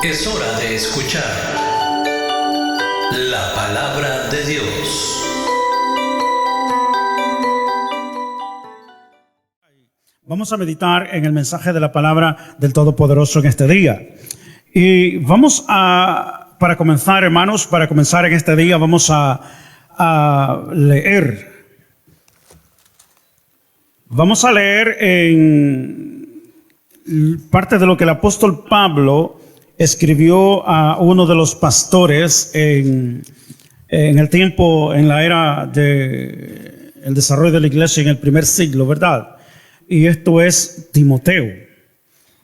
Es hora de escuchar la palabra de Dios. Vamos a meditar en el mensaje de la palabra del Todopoderoso en este día. Y vamos para comenzar, hermanos, en este día vamos a leer. Vamos a leer en parte de lo que el apóstol Pablo escribió a uno de los pastores en el tiempo, en la era del desarrollo de la iglesia en el primer siglo, ¿verdad? Y esto es Timoteo.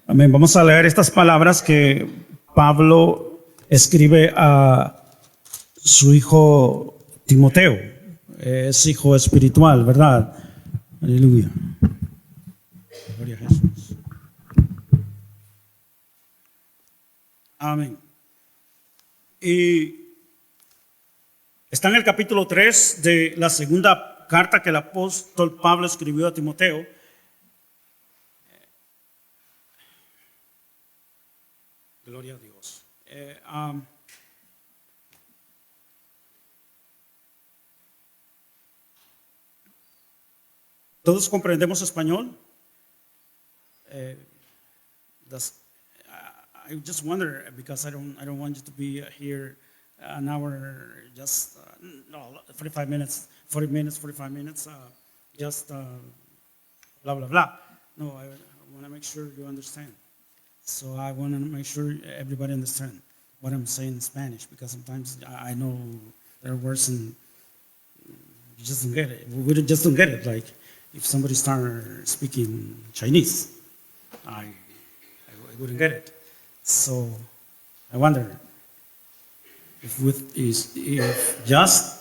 Amén. Vamos a leer estas palabras que Pablo escribe a su hijo Timoteo. Es hijo espiritual, ¿verdad? Aleluya. Gloria a Jesús. Amén. Y está en el capítulo 3 de la segunda carta que el apóstol Pablo escribió a Timoteo. Gloria a Dios. ¿Todos comprendemos español? I just wonder, because I don't want you to be here an hour, just 45 minutes, 40 minutes, 45 minutes, just blah blah blah. No, I want to make sure you understand. So I want to make sure everybody understands what I'm saying in Spanish, because sometimes I know there are words and you just don't get it. We just don't get it. Like if somebody starts speaking Chinese, I wouldn't get it. So I wonder if just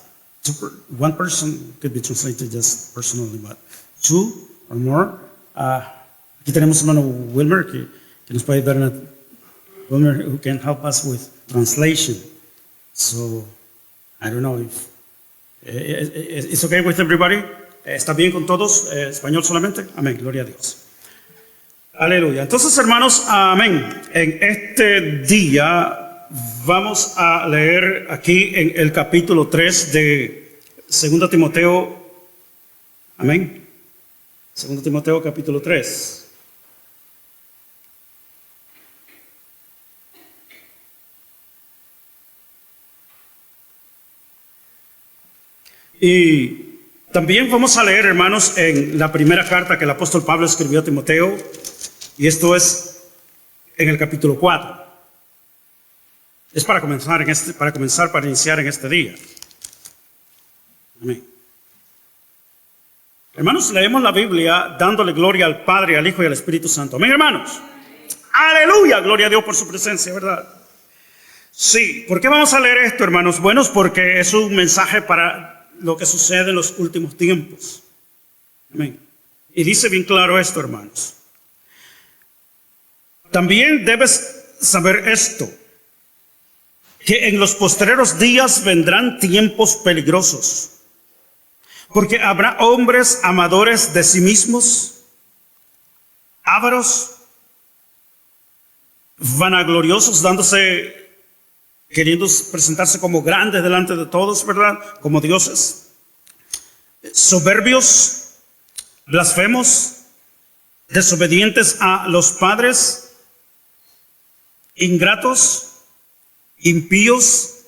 one person could be translated just personally, but two or more. Aquí tenemos a hermano Wilmer que nos puede dar Wilmer who can help us with translation. So I don't know if it's okay with everybody. ¿Está bien con todos? ¿Español solamente? Amén, gloria a Dios. Aleluya. Entonces, hermanos, amén. En este día vamos a leer aquí en el capítulo 3 de 2 Timoteo. Amén. 2 Timoteo capítulo 3. Y también vamos a leer, hermanos, en la primera carta que el apóstol Pablo escribió a Timoteo, y esto es en el capítulo 4. Es para iniciar en este día. Amén. Hermanos, leemos la Biblia dándole gloria al Padre, al Hijo y al Espíritu Santo. Amén, hermanos. Aleluya, gloria a Dios por su presencia, ¿verdad? Sí, ¿por qué vamos a leer esto, hermanos? Bueno, porque es un mensaje para lo que sucede en los últimos tiempos. Amén. Y dice bien claro esto, hermanos. También debes saber esto, que en los postreros días vendrán tiempos peligrosos, porque habrá hombres amadores de sí mismos, ávaros, vanagloriosos, queriendo presentarse como grandes delante de todos, ¿verdad? Como dioses, soberbios, blasfemos, desobedientes a los padres, ingratos, impíos,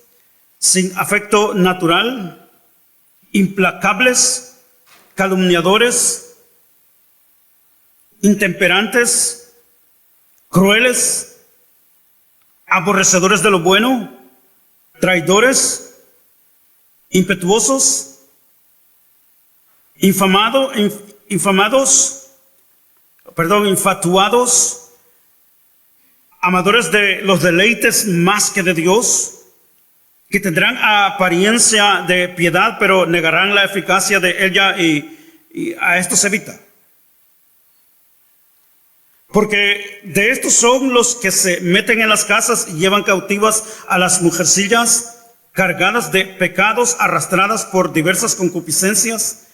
sin afecto natural, implacables, calumniadores, intemperantes, crueles, aborrecedores de lo bueno, traidores, impetuosos, infatuados, amadores de los deleites más que de Dios, que tendrán apariencia de piedad, pero negarán la eficacia de ella, y a esto se evita. Porque de estos son los que se meten en las casas y llevan cautivas a las mujercillas, cargadas de pecados, arrastradas por diversas concupiscencias.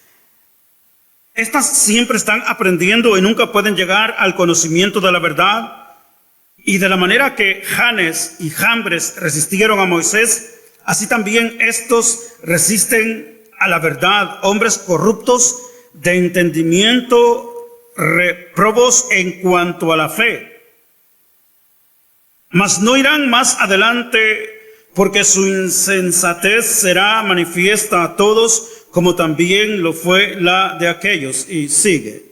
Estas siempre están aprendiendo y nunca pueden llegar al conocimiento de la verdad. Y de la manera que Janes y Jambres resistieron a Moisés, así también estos resisten a la verdad, hombres corruptos de entendimiento, reprobos en cuanto a la fe. Mas no irán más adelante, porque su insensatez será manifiesta a todos, como también lo fue la de aquellos. Y sigue.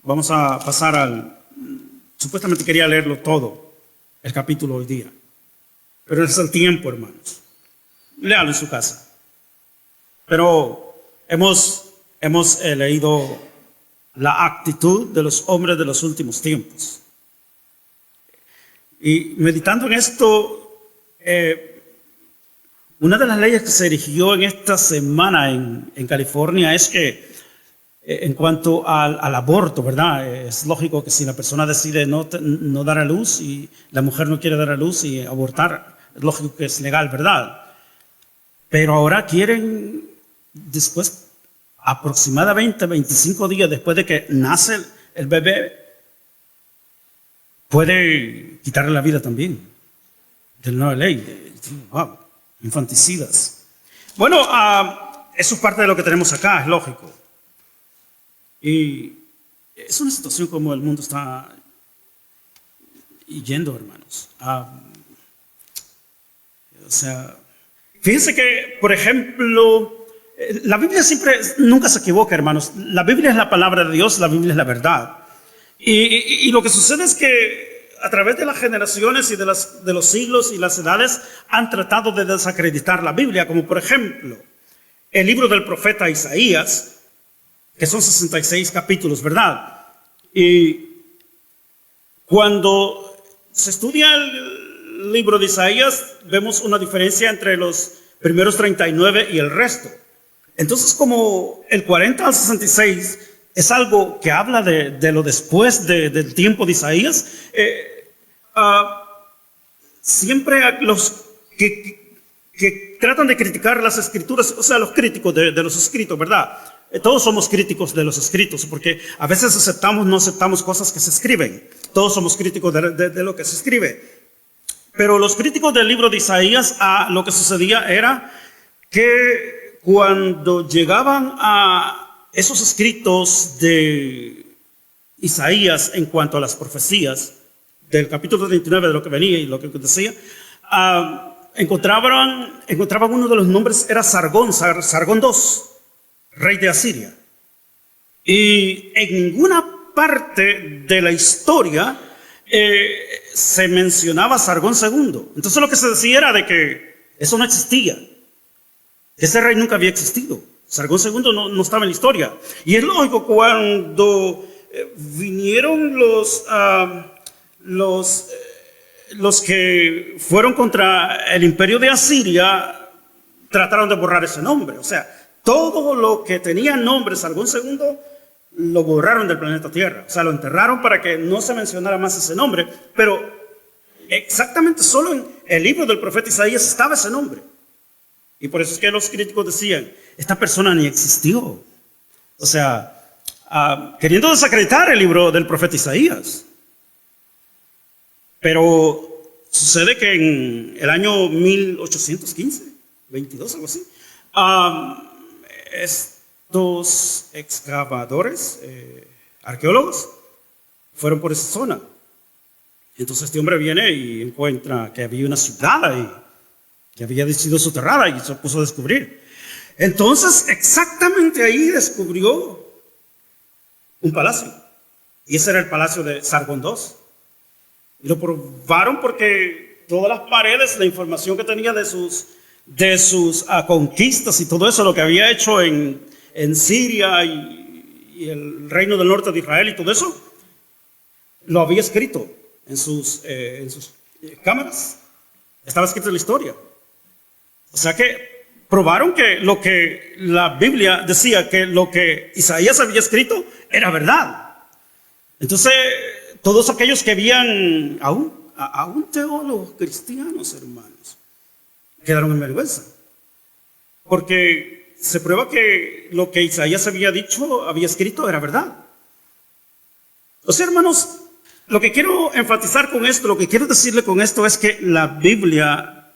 Vamos a pasar al... Supuestamente quería leerlo todo, el capítulo hoy día. Pero ese es el tiempo, hermanos. Léalo en su casa. Pero hemos leído la actitud de los hombres de los últimos tiempos. Y meditando en esto, una de las leyes que se erigió en esta semana en California es que en cuanto al aborto, ¿verdad? Es lógico que si la persona decide no dar a luz y la mujer no quiere dar a luz y abortar, es lógico que es legal, ¿verdad? Pero ahora quieren, después, aproximadamente 25 días después de que nace el bebé, puede quitarle la vida también. De la nueva ley. Wow, infanticidas. Bueno, eso es parte de lo que tenemos acá, es lógico. Y es una situación como el mundo está yendo, hermanos. O sea, fíjense que, por ejemplo, la Biblia nunca se equivoca, hermanos. La Biblia es la palabra de Dios, la Biblia es la verdad. Y lo que sucede es que a través de las generaciones y de los siglos y las edades han tratado de desacreditar la Biblia, como por ejemplo el libro del profeta Isaías, que son 66 capítulos, ¿verdad? Y cuando se estudia el libro de Isaías, vemos una diferencia entre los primeros 39 y el resto. Entonces, como el 40 al 66 es algo que habla de lo después del tiempo de Isaías, siempre los que tratan de criticar las escrituras, o sea, los críticos de los escritos, ¿verdad? Todos somos críticos de los escritos, porque a veces aceptamos, no aceptamos cosas que se escriben. Todos somos críticos de lo que se escribe. Pero los críticos del libro de Isaías, lo que sucedía era que cuando llegaban a esos escritos de Isaías en cuanto a las profecías del capítulo 39 de lo que venía y lo que decía, encontraban uno de los nombres, era Sargón II, rey de Asiria. Y en ninguna parte de la historia se mencionaba Sargón II. Entonces lo que se decía era de que eso no existía. Ese rey nunca había existido. Sargón II no estaba en la historia. Y es lógico, cuando vinieron los que fueron contra el imperio de Asiria, trataron de borrar ese nombre. O sea, todo lo que tenía nombre Sargón II lo borraron del planeta Tierra. O sea, lo enterraron para que no se mencionara más ese nombre. Pero exactamente solo en el libro del profeta Isaías estaba ese nombre. Y por eso es que los críticos decían, esta persona ni existió. O sea, queriendo desacreditar el libro del profeta Isaías. Pero sucede que en el año 1815, 22, algo así, estos excavadores, arqueólogos, fueron por esa zona. Entonces este hombre viene y encuentra que había una ciudad ahí, que había sido soterrada, y se puso a descubrir. Entonces exactamente ahí descubrió un palacio. Y ese era el palacio de Sargón II. Y lo probaron porque todas las paredes, la información que tenía de sus conquistas y todo eso, lo que había hecho en Siria y el reino del norte de Israel y todo eso, lo había escrito en sus cámaras. Estaba escrito en la historia. O sea que probaron que lo que la Biblia decía, que lo que Isaías había escrito era verdad. Entonces, todos aquellos que habían, aún teólogos cristianos, hermanos, quedaron en vergüenza. Porque se prueba que lo que Isaías había dicho, había escrito, era verdad. O sea, hermanos, lo que quiero enfatizar con esto, lo que quiero decirle con esto es que la Biblia,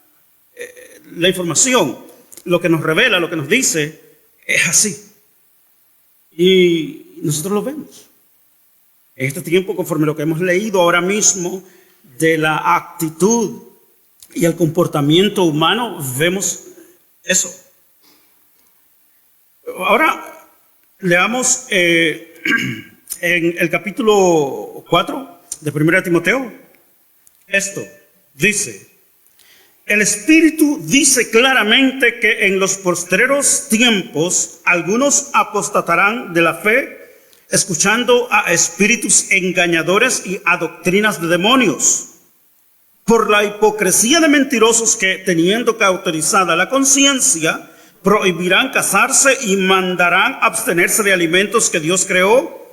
la información, lo que nos revela, lo que nos dice, es así. Y nosotros lo vemos. En este tiempo, conforme lo que hemos leído ahora mismo de la actitud y el comportamiento humano, vemos eso. Ahora, leamos en el capítulo 4 de 1 Timoteo. Esto dice: el Espíritu dice claramente que en los postreros tiempos algunos apostatarán de la fe, escuchando a espíritus engañadores y a doctrinas de demonios, por la hipocresía de mentirosos que, teniendo cauterizada la conciencia, prohibirán casarse y mandarán abstenerse de alimentos que Dios creó,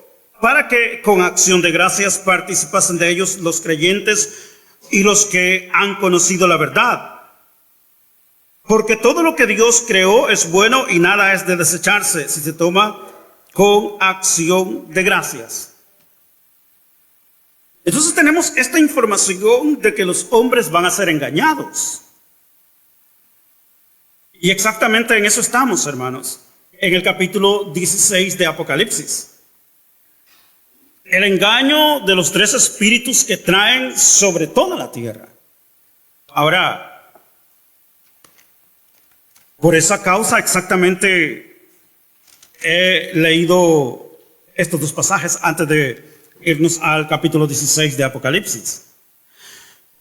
para que con acción de gracias participasen de ellos los creyentes y los que han conocido la verdad. Porque todo lo que Dios creó es bueno y nada es de desecharse si se toma con acción de gracias. Entonces tenemos esta información de que los hombres van a ser engañados. Y exactamente en eso estamos, hermanos, en el capítulo 16 de Apocalipsis. El engaño de los tres espíritus que traen sobre toda la tierra. Ahora, por esa causa exactamente he leído estos dos pasajes antes de irnos al capítulo 16 de Apocalipsis.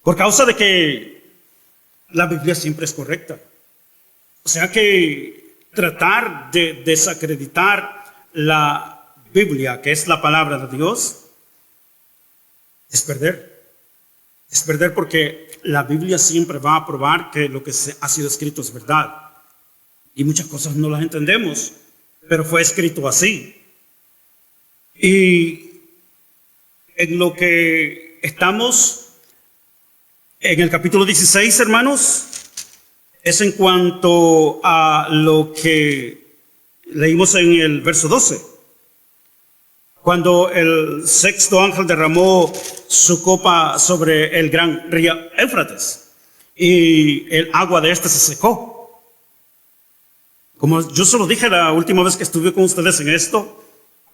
Por causa de que la Biblia siempre es correcta. O sea que tratar de desacreditar la Biblia, que es la palabra de Dios, es perder. Es perder porque la Biblia siempre va a probar que lo que ha sido escrito es verdad. Y muchas cosas no las entendemos, pero fue escrito así. Y en lo que estamos en el capítulo 16, hermanos, es en cuanto a lo que leímos en el verso 12. Cuando el sexto ángel derramó su copa sobre el gran río Éufrates y el agua de este se secó. Como yo se lo dije la última vez que estuve con ustedes en esto,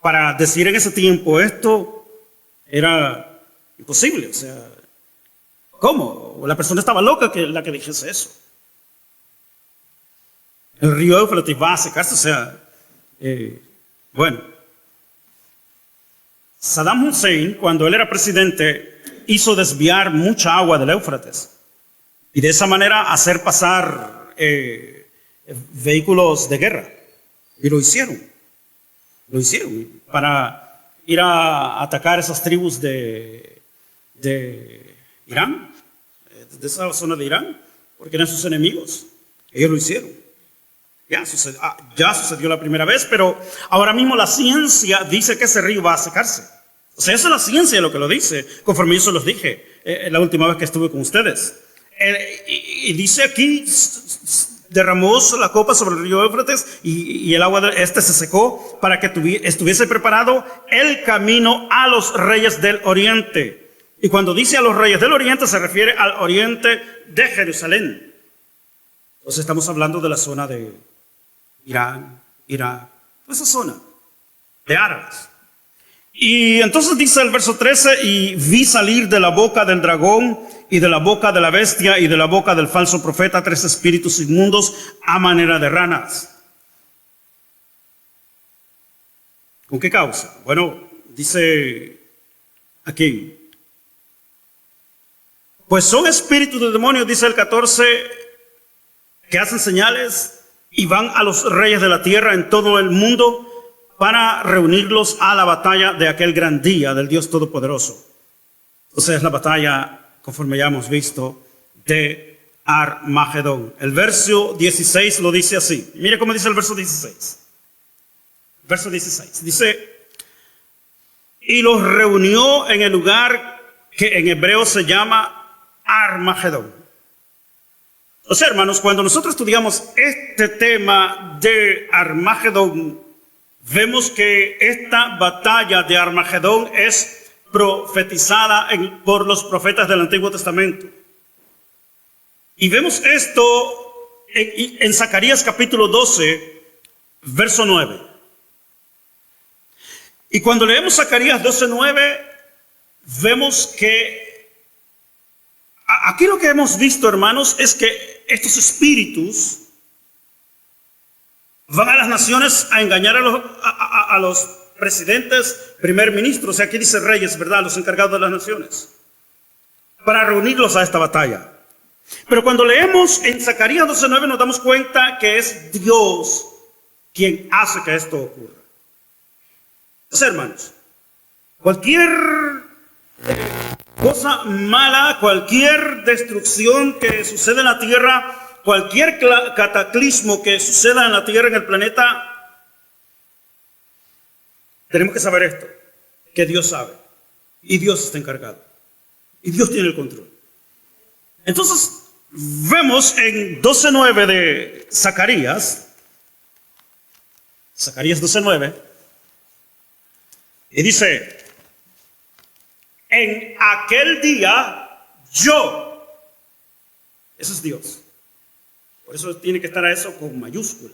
para decir en ese tiempo esto era imposible. O sea, ¿cómo? La persona estaba loca la que dijese eso. El río Éufrates va a secarse, o sea, bueno. Saddam Hussein, cuando él era presidente, hizo desviar mucha agua del Éufrates y de esa manera hacer pasar vehículos de guerra. Y lo hicieron para ir a atacar esas tribus de Irán, de esa zona de Irán, porque eran sus enemigos. Ellos lo hicieron. Ya sucedió la primera vez, pero ahora mismo la ciencia dice que ese río va a secarse. O sea, eso es la ciencia lo que lo dice, conforme yo se los dije la última vez que estuve con ustedes. Y dice aquí, derramó la copa sobre el río Éufrates y el agua de este se secó para que estuviese preparado el camino a los reyes del oriente. Y cuando dice a los reyes del oriente se refiere al oriente de Jerusalén. Entonces estamos hablando de la zona de Irán, Irak, esa zona de árabes. Y entonces dice el verso 13, y vi salir de la boca del dragón y de la boca de la bestia y de la boca del falso profeta 3 espíritus inmundos a manera de ranas. ¿Con qué causa? Bueno, dice aquí, pues son espíritus de demonios, dice el 14, que hacen señales y van a los reyes de la tierra en todo el mundo para reunirlos a la batalla de aquel gran día del Dios Todopoderoso. O sea, es la batalla, conforme ya hemos visto, de Armagedón. El verso 16 lo dice así. Mire cómo dice el verso 16. Verso 16. Dice, y los reunió en el lugar que en hebreo se llama Armagedón. O sea, hermanos, cuando nosotros estudiamos este tema de Armagedón, vemos que esta batalla de Armagedón es profetizada por los profetas del Antiguo Testamento. Y vemos esto en Zacarías capítulo 12, verso 9. Y cuando leemos Zacarías 12:9, vemos que aquí lo que hemos visto, hermanos, es que estos espíritus van a las naciones a engañar a los presidentes, primer ministros, y aquí dice reyes, ¿verdad? Los encargados de las naciones, para reunirlos a esta batalla. Pero cuando leemos en Zacarías 12:9 nos damos cuenta que es Dios quien hace que esto ocurra. Entonces, hermanos, cualquier cosa mala, cualquier destrucción que suceda en la tierra, cualquier cataclismo que suceda en la tierra, en el planeta, tenemos que saber esto, que Dios sabe y Dios está encargado y Dios tiene el control. Entonces, vemos en 12:9 de Zacarías 12:9, y dice: en aquel día yo, eso es Dios, por eso tiene que estar a eso con mayúscula.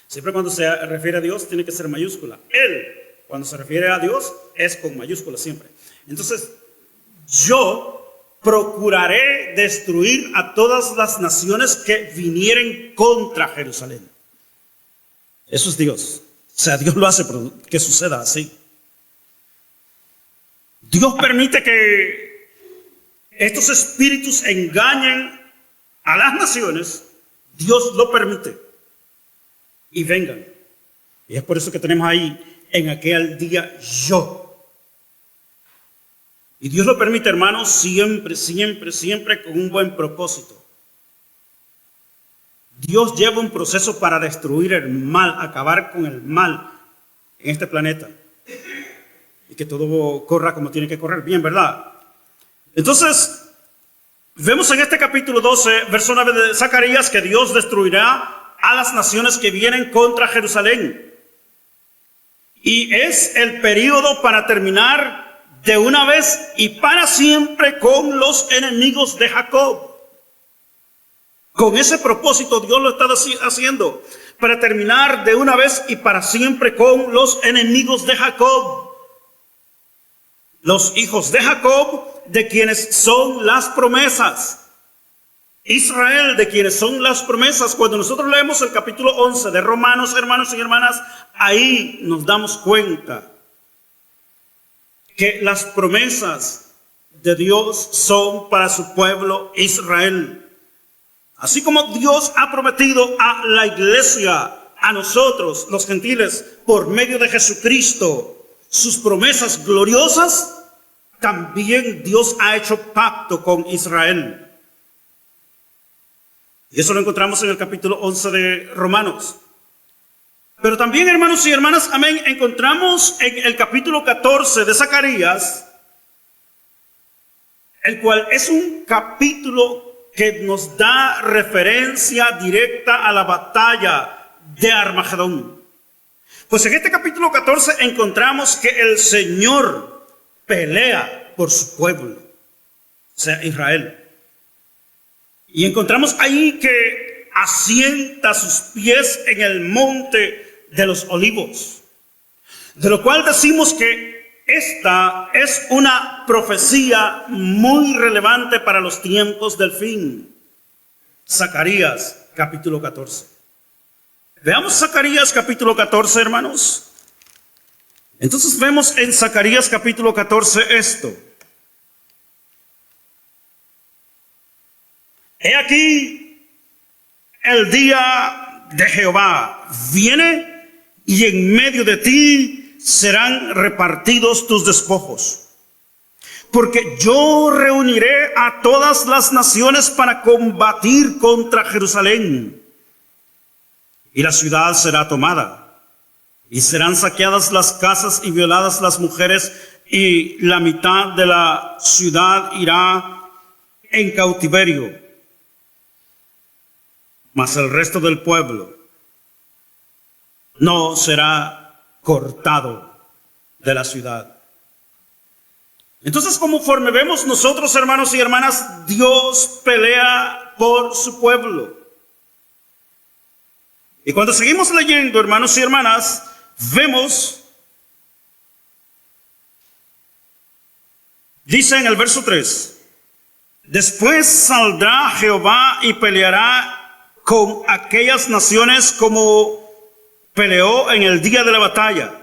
Siempre cuando se refiere a Dios tiene que ser mayúscula. Él, cuando se refiere a Dios, es con mayúscula siempre. Entonces, yo procuraré destruir a todas las naciones que vinieren contra Jerusalén. Eso es Dios. O sea, Dios lo hace que suceda así. Dios permite que estos espíritus engañen a las naciones. Dios lo permite. Y vengan. Y es por eso que tenemos ahí, en aquel día yo. Y Dios lo permite, hermanos, siempre, siempre, siempre con un buen propósito. Dios lleva un proceso para destruir el mal, acabar con el mal en este planeta. Y que todo corra como tiene que correr bien, ¿verdad? Entonces, vemos en este capítulo 12, verso 9 de Zacarías, que Dios destruirá a las naciones que vienen contra Jerusalén. Y es el periodo para terminar de una vez y para siempre con los enemigos de Jacob. Con ese propósito Dios lo está haciendo, para terminar de una vez y para siempre con los enemigos de Jacob. Los hijos de Jacob, de quienes son las promesas. Israel, de quienes son las promesas. Cuando nosotros leemos el capítulo 11 de Romanos, hermanos y hermanas, ahí nos damos cuenta que las promesas de Dios son para su pueblo Israel. Así como Dios ha prometido a la iglesia, a nosotros, los gentiles, por medio de Jesucristo, sus promesas gloriosas, también Dios ha hecho pacto con Israel. Y eso lo encontramos en el capítulo 11 de Romanos. Pero también, hermanos y hermanas, amén, encontramos en el capítulo 14 de Zacarías, el cual es un capítulo que nos da referencia directa a la batalla de Armagedón. Pues en este capítulo 14 encontramos que el Señor pelea por su pueblo, o sea, Israel. Y encontramos ahí que asienta sus pies en el monte de los olivos, de lo cual decimos que esta es una profecía muy relevante para los tiempos del fin. Zacarías capítulo 14. Veamos Zacarías capítulo 14, hermanos. Entonces vemos en Zacarías capítulo 14 esto. He aquí el día de Jehová viene y en medio de ti serán repartidos tus despojos. Porque yo reuniré a todas las naciones para combatir contra Jerusalén. Y la ciudad será tomada. Y serán saqueadas las casas y violadas las mujeres. Y la mitad de la ciudad irá en cautiverio. Mas el resto del pueblo no será cortado de la ciudad. Entonces, conforme vemos nosotros, hermanos y hermanas, Dios pelea por su pueblo. Y cuando seguimos leyendo, hermanos y hermanas, vemos, dice en el verso 3, después saldrá Jehová y peleará con aquellas naciones como peleó en el día de la batalla.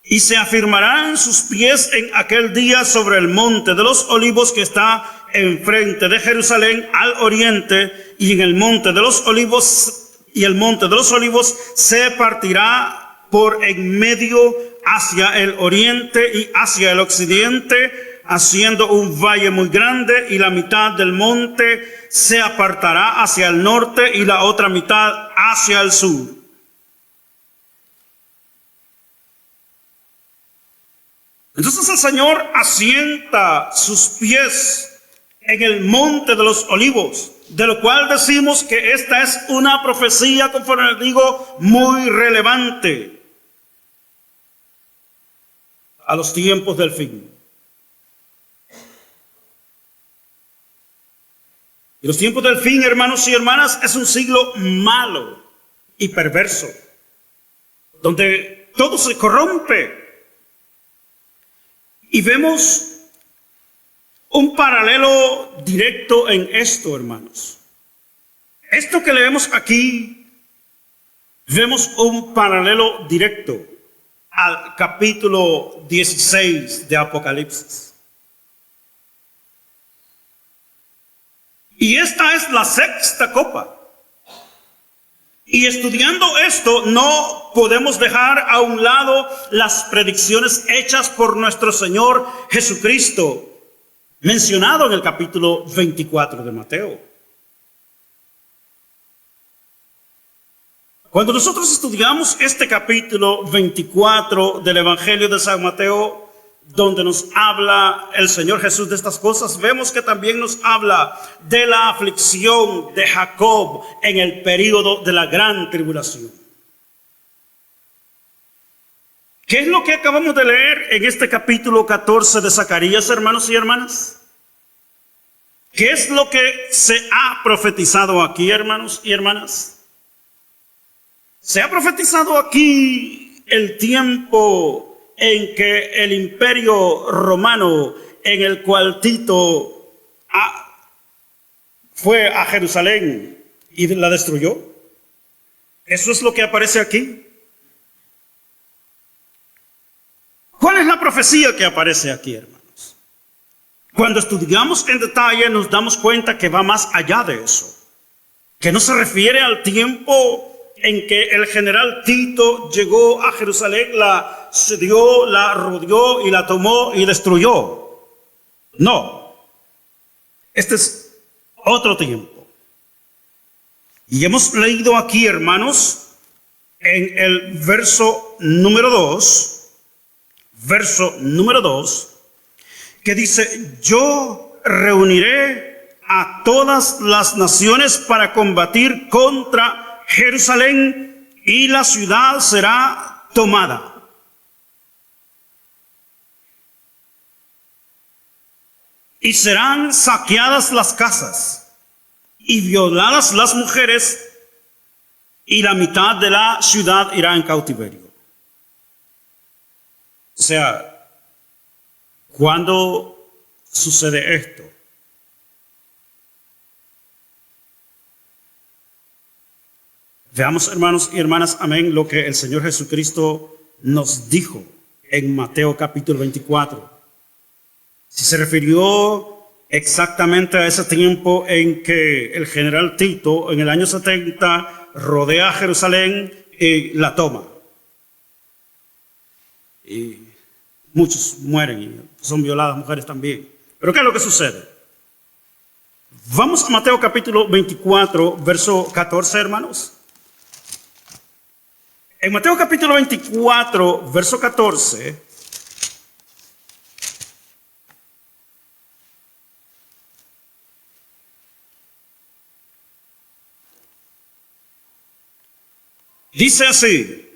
Y se afirmarán sus pies en aquel día sobre el monte de los olivos que está enfrente de Jerusalén al oriente, y en el monte de los olivos, y el monte de los olivos se partirá por en medio hacia el oriente y hacia el occidente, haciendo un valle muy grande, y la mitad del monte se apartará hacia el norte y la otra mitad hacia el sur. Entonces el Señor asienta sus pies en el monte de los olivos, de lo cual decimos que esta es una profecía, conforme digo, muy relevante a los tiempos del fin. Y los tiempos del fin, hermanos y hermanas, es un siglo malo y perverso, donde todo se corrompe. Y vemos un paralelo directo en esto, hermanos. Esto que leemos aquí, vemos un paralelo directo al capítulo 16 de Apocalipsis. Y esta es la sexta copa. Y estudiando esto, no podemos dejar a un lado las predicciones hechas por nuestro Señor Jesucristo, mencionado en el capítulo 24 de Mateo. Cuando nosotros estudiamos este capítulo 24 del Evangelio de San Mateo, donde nos habla el Señor Jesús de estas cosas, vemos que también nos habla de la aflicción de Jacob en el período de la gran tribulación. ¿Qué es lo que acabamos de leer en este capítulo 14 de Zacarías, hermanos y hermanas? ¿Qué es lo que se ha profetizado aquí, hermanos y hermanas? Se ha profetizado aquí el tiempo en que el imperio romano, en el cual Tito fue a Jerusalén y la destruyó. Eso es lo que aparece aquí. ¿Cuál es la profecía que aparece aquí, hermanos? Cuando estudiamos en detalle nos damos cuenta que va más allá de eso, que no se refiere al tiempo en que el general Tito llegó a Jerusalén, la sedió, la rodeó y la tomó y destruyó. No, este es otro tiempo. Y hemos leído aquí, hermanos, en el verso número 2, que dice: yo reuniré a todas las naciones para combatir contra Jerusalén, y la ciudad será tomada. Y serán saqueadas las casas y violadas las mujeres, y la mitad de la ciudad irá en cautiverio. O sea, ¿cuándo sucede esto? Veamos, hermanos y hermanas, amén, lo que el Señor Jesucristo nos dijo en Mateo capítulo 24. Si se refirió exactamente a ese tiempo en que el general Tito, en el año 70, rodea a Jerusalén y la toma. Y muchos mueren y son violadas, mujeres también. Pero ¿qué es lo que sucede? Vamos a Mateo capítulo 24, verso 14, hermanos. En Mateo capítulo 24, verso 14, dice así: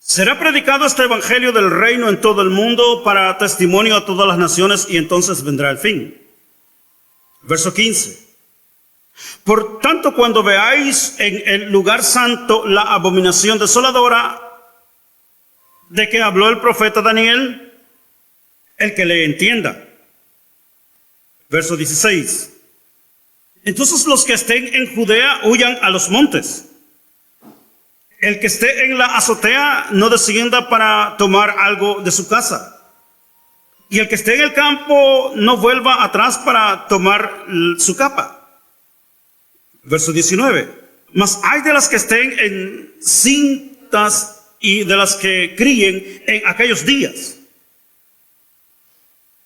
Será predicado este evangelio del reino en todo el mundo para testimonio a todas las naciones y entonces vendrá el fin. Verso 15. Por tanto, cuando veáis en el lugar santo la abominación desoladora de que habló el profeta Daniel, el que le entienda. Verso 16. Entonces los que estén en Judea huyan a los montes. El que esté en la azotea no descienda para tomar algo de su casa. Y el que esté en el campo no vuelva atrás para tomar su capa. Verso 19. Mas hay de las que estén en cintas y de las que críen en aquellos días.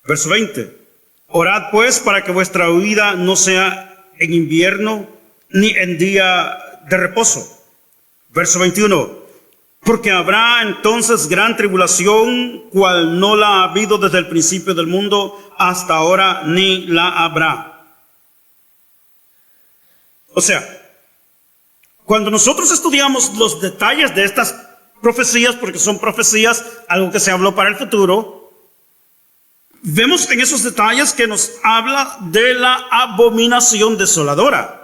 Verso 20. Orad pues para que vuestra huida no sea en invierno ni en día de reposo. Verso 21, porque habrá entonces gran tribulación, cual no la ha habido desde el principio del mundo hasta ahora, ni la habrá. O sea, cuando nosotros estudiamos los detalles de estas profecías, porque son profecías, algo que se habló para el futuro, vemos en esos detalles que nos habla de la abominación desoladora.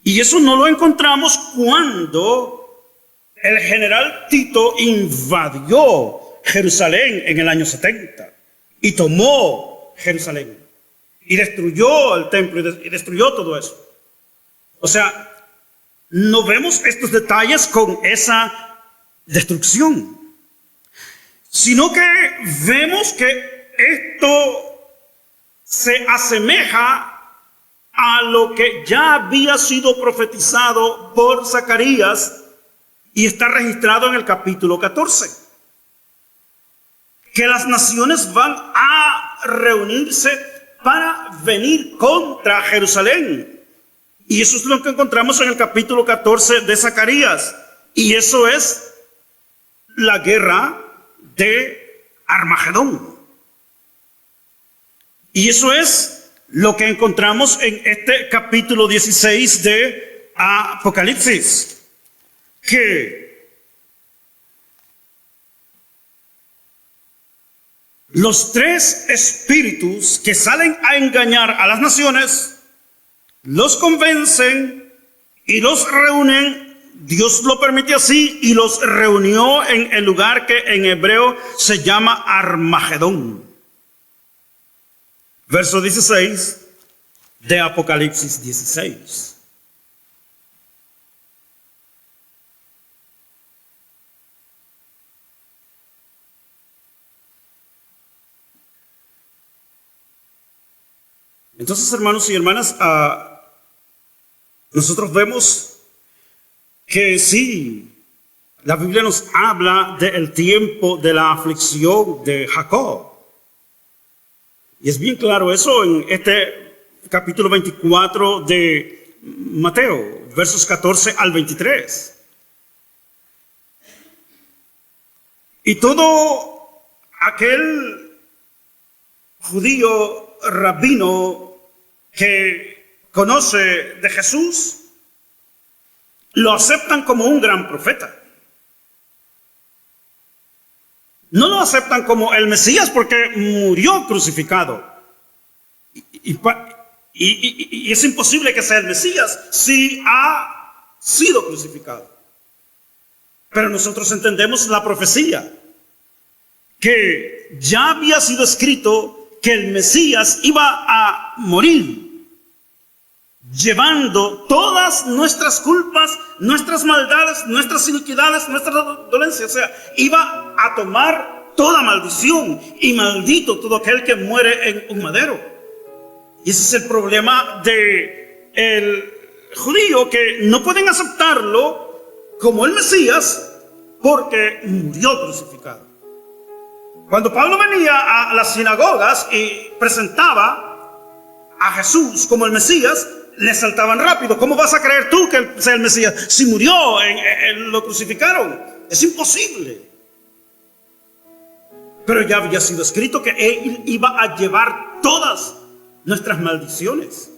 Y eso no lo encontramos cuando el general Tito invadió Jerusalén en el año 70 y tomó Jerusalén y destruyó el templo y destruyó todo eso. O sea, no vemos estos detalles con esa destrucción, sino que vemos que esto se asemeja a lo que ya había sido profetizado por Zacarías y está registrado en el capítulo 14. Que las naciones van a reunirse para venir contra Jerusalén. Y eso es lo que encontramos en el capítulo 14 de Zacarías. Y eso es la guerra de Armagedón. Y eso es lo que encontramos en este capítulo 16 de Apocalipsis, que los tres espíritus que salen a engañar a las naciones, los convencen y los reúnen. Dios lo permite así y los reunió en el lugar que en hebreo se llama Armagedón. Verso 16 de Apocalipsis 16. Entonces, hermanos y hermanas, nosotros vemos que sí, la Biblia nos habla del tiempo de la aflicción de Jacob. Y es bien claro eso en este capítulo 24 de Mateo, versos 14 al 23. Y todo aquel judío rabino que conoce de Jesús, lo aceptan como un gran profeta. No lo aceptan como el Mesías porque murió crucificado. Y es imposible que sea el Mesías si ha sido crucificado. Pero nosotros entendemos la profecía, que ya había sido escrito que el Mesías iba a morir, llevando todas nuestras culpas, nuestras maldades, nuestras iniquidades, nuestras dolencias. O sea, iba a tomar toda maldición y maldito todo aquel que muere en un madero. Y ese es el problema del judío, que no pueden aceptarlo como el Mesías porque murió crucificado. Cuando Pablo venía a las sinagogas y presentaba a Jesús como el Mesías, le saltaban rápido. ¿Cómo vas a creer tú que él sea el Mesías si murió, lo crucificaron? Es imposible. Pero ya había sido escrito que él iba a llevar todas nuestras maldiciones.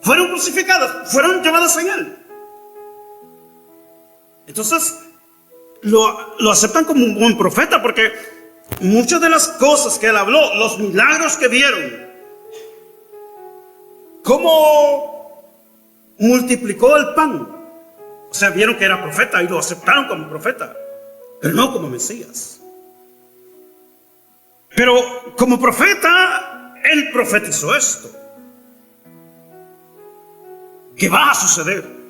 Fueron crucificadas, fueron llevadas en él. Entonces, lo aceptan como un buen profeta porque muchas de las cosas que él habló, los milagros que vieron, cómo multiplicó el pan, o sea, vieron que era profeta y lo aceptaron como profeta, pero no como Mesías. Pero como profeta, él profetizó esto, que va a suceder.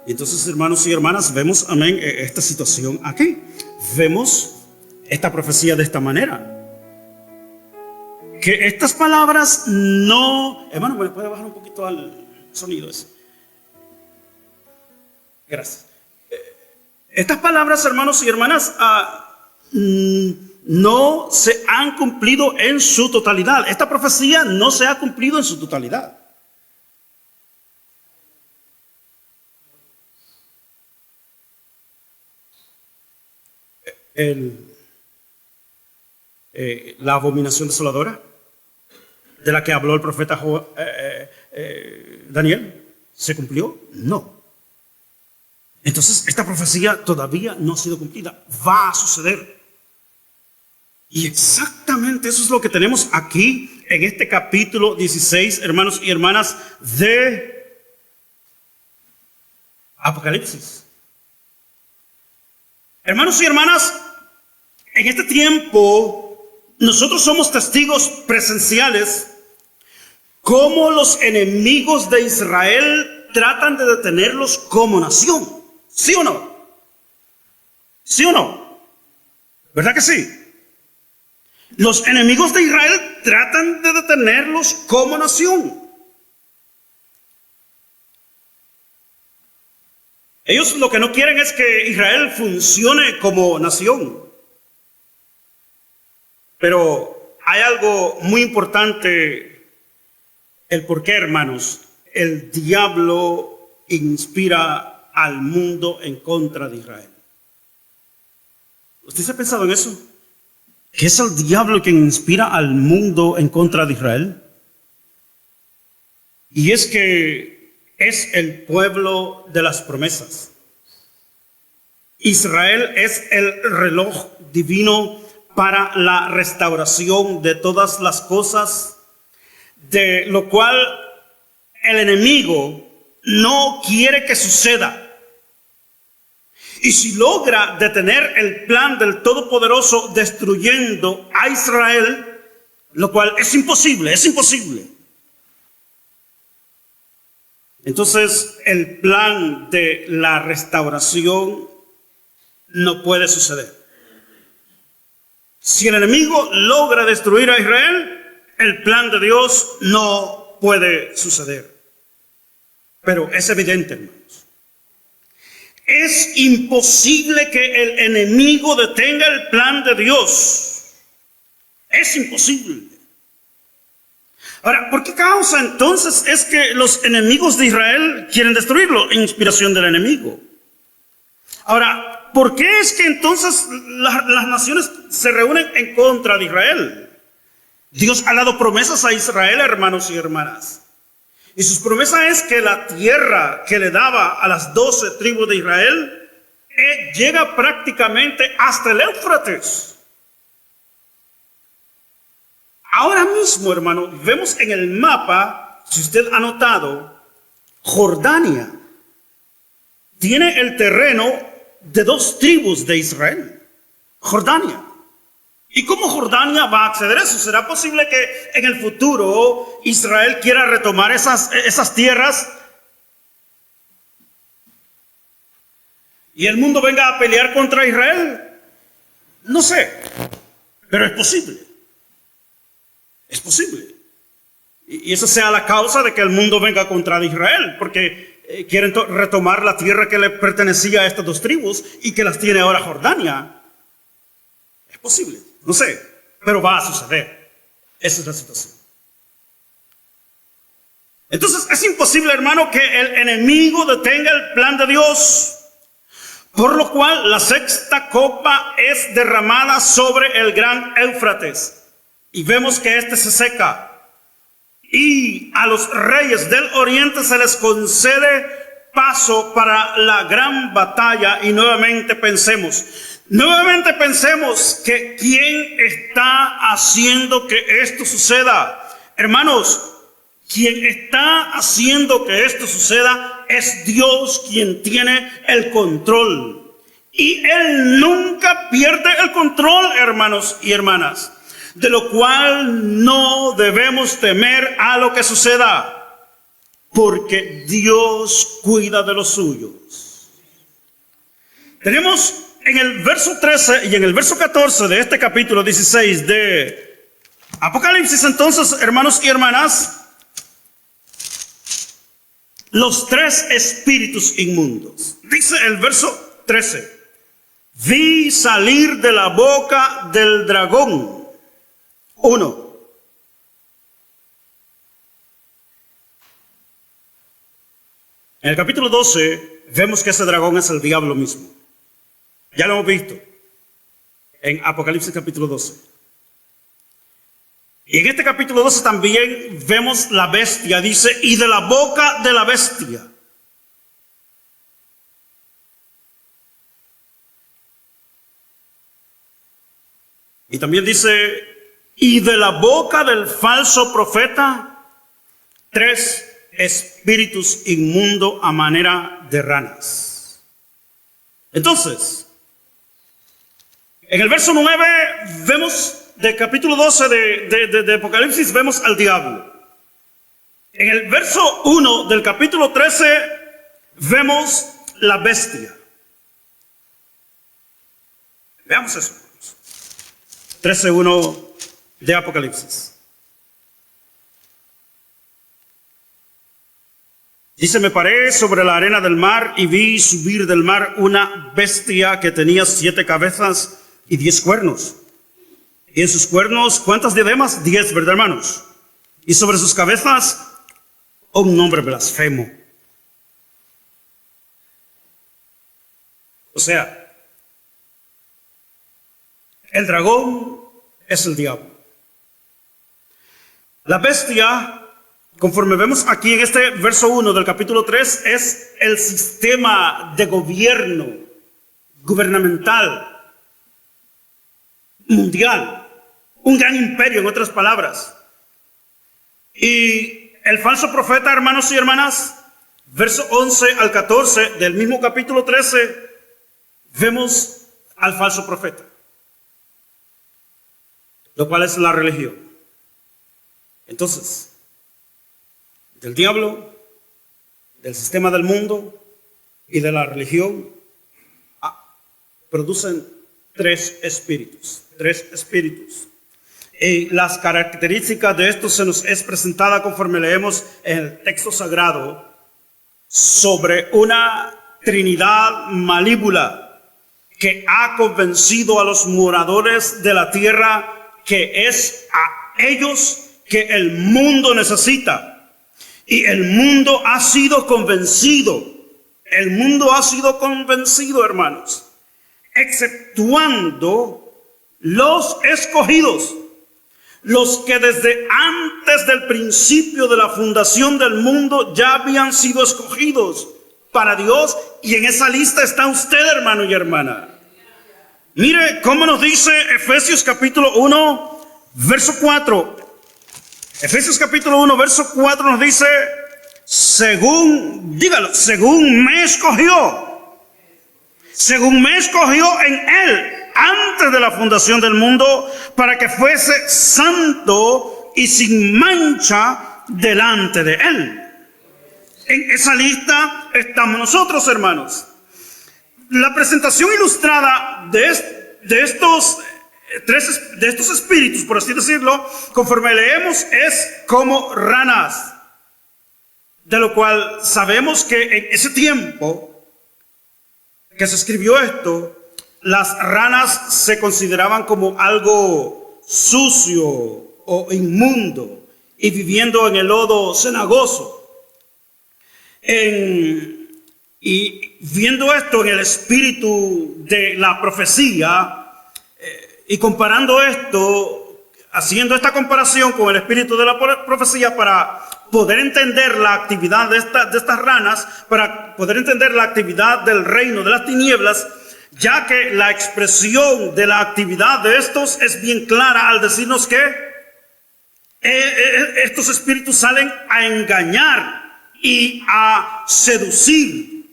Y entonces, hermanos y hermanas, vemos, amén, esta situación aquí. Vemos esta profecía de esta manera. Que estas palabras no... Hermano, ¿me puede bajar un poquito al sonido ese? Gracias. Estas palabras, hermanos y hermanas, no se han cumplido en su totalidad. Esta profecía no se ha cumplido en su totalidad. La abominación desoladora de la que habló el profeta Daniel, ¿se cumplió? No. Entonces esta profecía todavía no ha sido cumplida, va a suceder. Y exactamente eso es lo que tenemos aquí en este capítulo 16, hermanos y hermanas, de Apocalipsis. Hermanos y hermanas, en este tiempo nosotros somos testigos presenciales cómo los enemigos de Israel tratan de detenerlos como nación. ¿Sí o no? ¿Sí o no? ¿Verdad que sí? Los enemigos de Israel tratan de detenerlos como nación. Ellos lo que no quieren es que Israel funcione como nación. Pero hay algo muy importante, el por qué, hermanos, el diablo inspira al mundo en contra de Israel. ¿Usted se ha pensado en eso? ¿Que es el diablo quien inspira al mundo en contra de Israel? Y es que es el pueblo de las promesas. Israel es el reloj divino para la restauración de todas las cosas, de lo cual el enemigo no quiere que suceda. Y si logra detener el plan del Todopoderoso destruyendo a Israel, lo cual es imposible, entonces el plan de la restauración no puede suceder. Si el enemigo logra destruir a Israel, el plan de Dios no puede suceder. Pero es evidente, hermanos. Es imposible que el enemigo detenga el plan de Dios. Es imposible. Ahora, ¿por qué causa entonces es que los enemigos de Israel quieren destruirlo? Inspiración del enemigo. Ahora, ¿por qué es que entonces las naciones se reúnen en contra de Israel? Dios ha dado promesas a Israel, hermanos y hermanas. Y sus promesas es que la tierra que le daba a las 12 tribus de Israel llega prácticamente hasta el Éufrates. Ahora mismo, hermano, vemos en el mapa, si usted ha notado, Jordania tiene el terreno de 2 tribus de Israel. Jordania. ¿Y cómo Jordania va a acceder a eso? ¿Será posible que en el futuro Israel quiera retomar esas tierras y el mundo venga a pelear contra Israel? No sé, pero es posible. Es posible. Y esa sea la causa de que el mundo venga contra Israel, porque quieren retomar la tierra que le pertenecía a estas 2 tribus y que las tiene ahora Jordania. Es posible, no sé, pero va a suceder. Esa es la situación. Entonces es imposible, hermano, que el enemigo detenga el plan de Dios, por lo cual la 6ª copa es derramada sobre el gran Éufrates y vemos que este se seca. Y a los reyes del oriente se les concede paso para la gran batalla y nuevamente pensemos que quién está haciendo que esto suceda. Hermanos, quien está haciendo que esto suceda es Dios, quien tiene el control. Y Él nunca pierde el control, hermanos y hermanas. De lo cual no debemos temer a lo que suceda, porque Dios cuida de los suyos. Tenemos en el verso 13 y en el verso 14 de este capítulo 16 de Apocalipsis, entonces, hermanos y hermanas, los tres espíritus inmundos. Dice el verso 13: vi salir de la boca del dragón uno. En el capítulo 12 vemos que ese dragón es el diablo mismo. Ya lo hemos visto en Apocalipsis capítulo 12. Y en este capítulo 12 también vemos la bestia, dice, y de la boca de la bestia. Y también dice, y de la boca del falso profeta, tres espíritus inmundos a manera de ranas. Entonces, en el verso 9 vemos, del capítulo 12 de Apocalipsis, vemos al diablo. En el verso 1 del capítulo 13 vemos la bestia. Veamos eso. 13:1 de Apocalipsis. Dice, me paré sobre la arena del mar y vi subir del mar una bestia que tenía 7 cabezas y 10 cuernos. Y en sus cuernos, ¿cuántas diademas? 10, ¿verdad, hermanos? Y sobre sus cabezas, un nombre blasfemo. O sea, el dragón es el diablo. La bestia, conforme vemos aquí en este verso 1 del capítulo 3, es el sistema de gobierno gubernamental mundial. Un gran imperio, en otras palabras. Y el falso profeta, hermanos y hermanas, verso 11 al 14 del mismo capítulo 13, vemos al falso profeta, lo cual es la religión. Entonces, del diablo, del sistema del mundo y de la religión, producen tres espíritus. Y las características de esto se nos es presentada conforme leemos en el texto sagrado sobre una Trinidad malévola que ha convencido a los moradores de la tierra que es a ellos que el mundo necesita. Y el mundo ha sido convencido. El mundo ha sido convencido, hermanos, exceptuando los escogidos, los que desde antes del principio de la fundación del mundo ya habían sido escogidos para Dios. Y en esa lista está usted, hermano y hermana. Mire cómo nos dice Efesios capítulo 1, verso 4. Efesios capítulo 1, verso 4 nos dice, según me escogió en Él antes de la fundación del mundo, para que fuese santo y sin mancha delante de Él. En esa lista estamos nosotros, hermanos. La presentación ilustrada de estos espíritus, por así decirlo, conforme leemos, es como ranas, de lo cual sabemos que en ese tiempo que se escribió esto, las ranas se consideraban como algo sucio o inmundo y viviendo en el lodo cenagoso. Y viendo esto en el espíritu de la profecía y comparando esto, haciendo esta comparación con el espíritu de la profecía para poder entender la actividad de estas ranas, para poder entender la actividad del reino de las tinieblas, ya que la expresión de la actividad de estos es bien clara al decirnos que estos espíritus salen a engañar y a seducir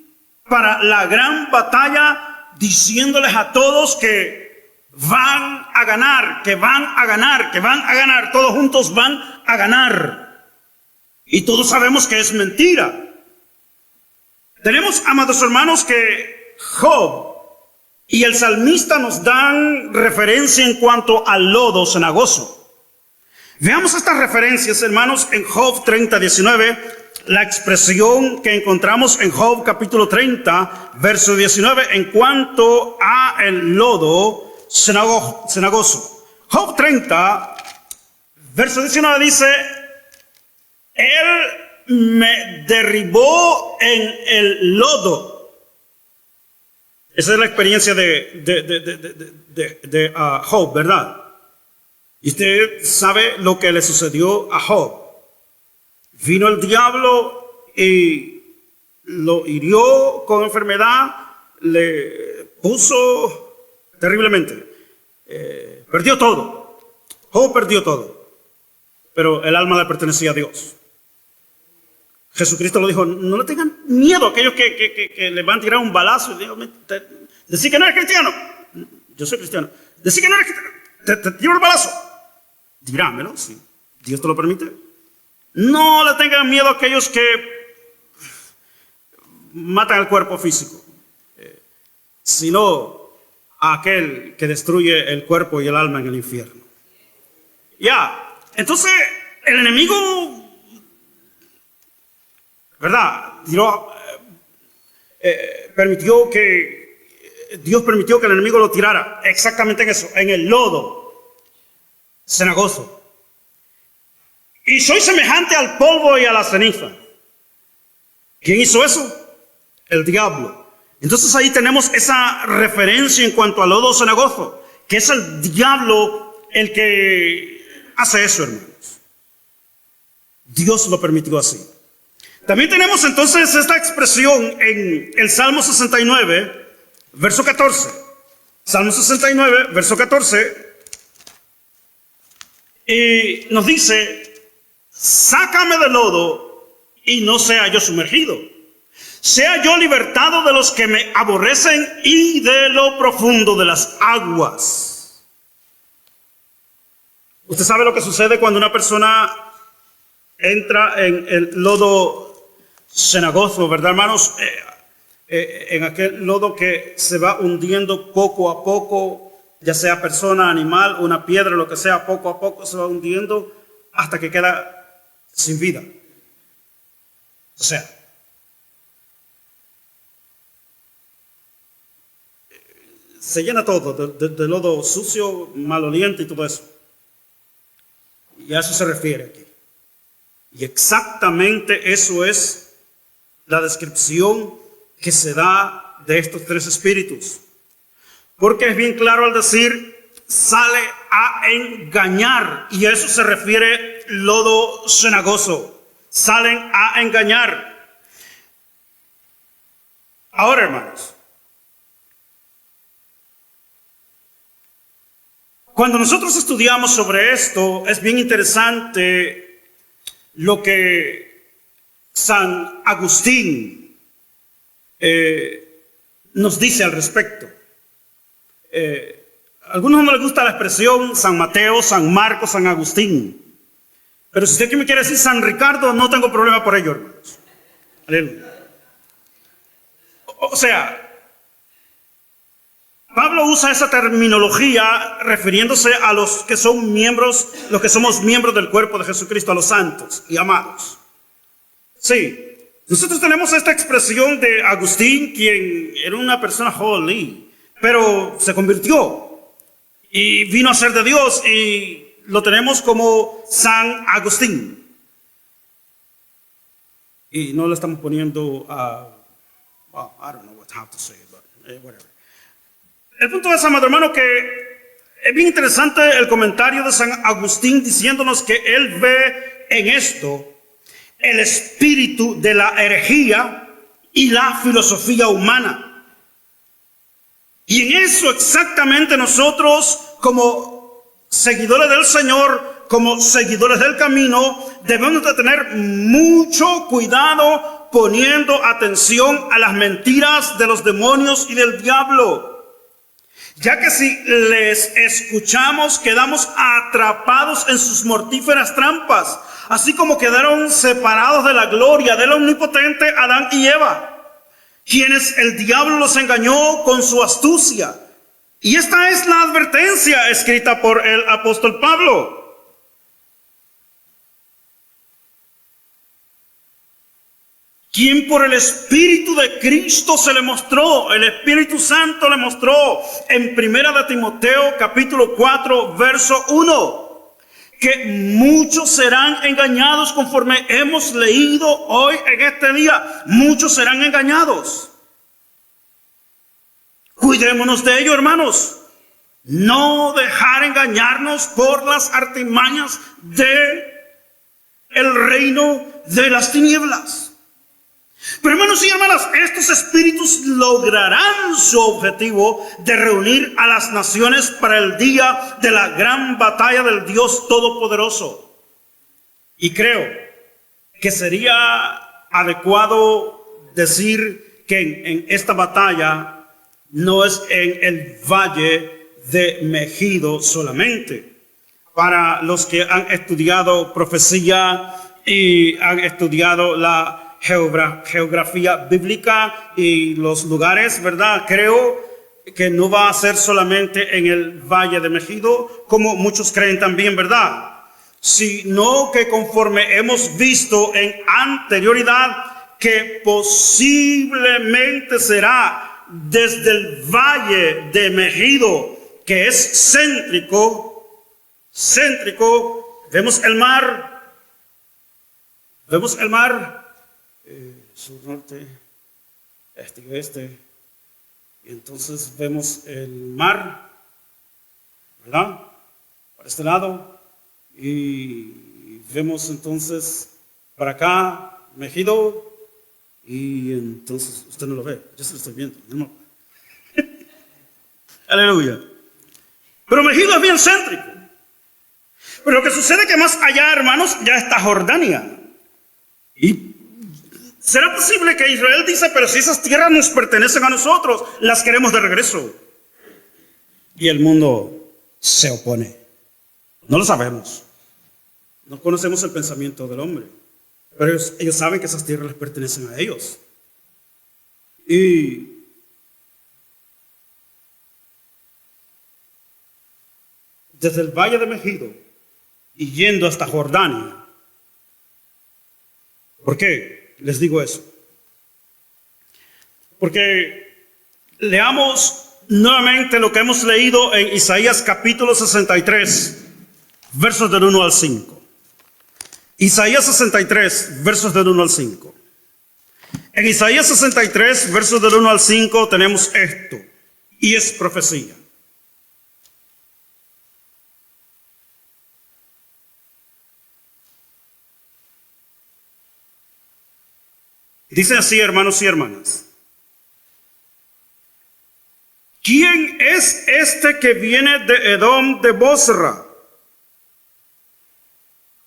para la gran batalla, diciéndoles a todos que van a ganar, que van a ganar, que van a ganar, todos juntos van a ganar. Y todos sabemos que es mentira. Tenemos, amados hermanos, que Job y el salmista nos dan referencia en cuanto al lodo cenagoso. Veamos estas referencias, hermanos, en Job 30:19, la expresión que encontramos en Job capítulo 30, verso 19, en cuanto a el lodo cenagoso. Job 30, verso 19 dice: Él me derribó en el lodo. Esa es la experiencia de Job, ¿verdad? Y usted sabe lo que le sucedió a Job. Vino el diablo y lo hirió con enfermedad, le puso terriblemente. Perdió todo. Job perdió todo. Pero el alma le pertenecía a Dios. Jesucristo lo dijo: no le tengan miedo a aquellos que le van a tirar un balazo. Decir que no eres cristiano. Yo soy cristiano. Decir que no eres cristiano. Te tiro el balazo. Dirámelo, si Dios te lo permite. No le tengan miedo a aquellos que matan el cuerpo físico, sino a aquel que destruye el cuerpo y el alma en el infierno. Ya, entonces el enemigo, ¿verdad? Dios permitió que el enemigo lo tirara exactamente en eso, en el lodo cenagoso. Y soy semejante al polvo y a la ceniza. ¿Quién hizo eso? El diablo. Entonces ahí tenemos esa referencia en cuanto al lodo cenagoso, que es el diablo el que hace eso, hermanos. Dios lo permitió así. También tenemos entonces esta expresión en el Salmo 69, verso 14. Salmo 69, verso 14. Y nos dice: sácame del lodo y no sea yo sumergido. Sea yo libertado de los que me aborrecen y de lo profundo de las aguas. Usted sabe lo que sucede cuando una persona entra en el lodo cenagoso, ¿verdad, hermanos? En aquel lodo que se va hundiendo poco a poco, ya sea persona, animal, una piedra, lo que sea, poco a poco se va hundiendo hasta que queda sin vida. O sea, se llena todo de lodo sucio, maloliente y todo eso. Y a eso se refiere aquí. Y exactamente eso es la descripción que se da de estos tres espíritus. Porque es bien claro al decir: sale a engañar. Y a eso se refiere lodo cenagoso. Salen a engañar. Ahora, hermanos, cuando nosotros estudiamos sobre esto, es bien interesante lo que San Agustín nos dice al respecto. A algunos no les gusta la expresión San Mateo, San Marcos, San Agustín. Pero si usted me quiere decir San Ricardo, no tengo problema por ello, hermanos. Aleluya. O sea, Pablo usa esa terminología refiriéndose a los que son miembros, los que somos miembros del cuerpo de Jesucristo, a los santos y amados. Sí, nosotros tenemos esta expresión de Agustín, quien era una persona holy, pero se convirtió y vino a ser de Dios, y lo tenemos como San Agustín. Y no le estamos poniendo I don't know how to say it, but whatever. El punto es, amado hermano, que es bien interesante el comentario de San Agustín diciéndonos que él ve en esto el espíritu de la herejía y la filosofía humana. Y en eso exactamente nosotros, como seguidores del Señor, como seguidores del camino, debemos de tener mucho cuidado poniendo atención a las mentiras de los demonios y del diablo. Ya que si les escuchamos, quedamos atrapados en sus mortíferas trampas, así como quedaron separados de la gloria del omnipotente Adán y Eva, quienes el diablo los engañó con su astucia. Y esta es la advertencia escrita por el apóstol Pablo. Quien por el Espíritu de Cristo se le mostró, el Espíritu Santo le mostró en 1 de Timoteo capítulo 4 verso 1, que muchos serán engañados conforme hemos leído hoy en este día. Muchos serán engañados. Cuidémonos de ello, hermanos. No dejar engañarnos por las artimañas de el reino de las tinieblas. Pero hermanos y hermanas, estos espíritus lograrán su objetivo de reunir a las naciones para el día de la gran batalla del Dios Todopoderoso. Y creo que sería adecuado decir que en esta batalla no es en el valle de Megido solamente. Para los que han estudiado profecía y han estudiado la geografía bíblica y los lugares, ¿verdad? Creo que no va a ser solamente en el valle de Megido, como muchos creen también, ¿verdad? Sino que conforme hemos visto en anterioridad, que posiblemente será desde el valle de Megido, que es céntrico, vemos el mar, sur, norte, este y oeste, y entonces vemos el mar, ¿verdad? Para este lado, y vemos entonces para acá Megido, y entonces usted no lo ve, yo se lo estoy viendo, ¿no? Aleluya. Pero Megido es bien céntrico. Pero lo que sucede es que más allá, hermanos, ya está Jordania. Y ¿será posible que Israel dice, pero si esas tierras nos pertenecen a nosotros, las queremos de regreso? Y el mundo se opone. No lo sabemos. No conocemos el pensamiento del hombre. Pero ellos saben que esas tierras les pertenecen a ellos. Y desde el valle de Megido y yendo hasta Jordania. ¿Por qué les digo eso? Porque leamos nuevamente lo que hemos leído en Isaías capítulo 63, versos del 1 al 5. Isaías 63, versos del 1 al 5. En Isaías 63, versos del 1 al 5 tenemos esto, y es profecía. Dice así, hermanos y hermanas. ¿Quién es este que viene de Edom de Bosra,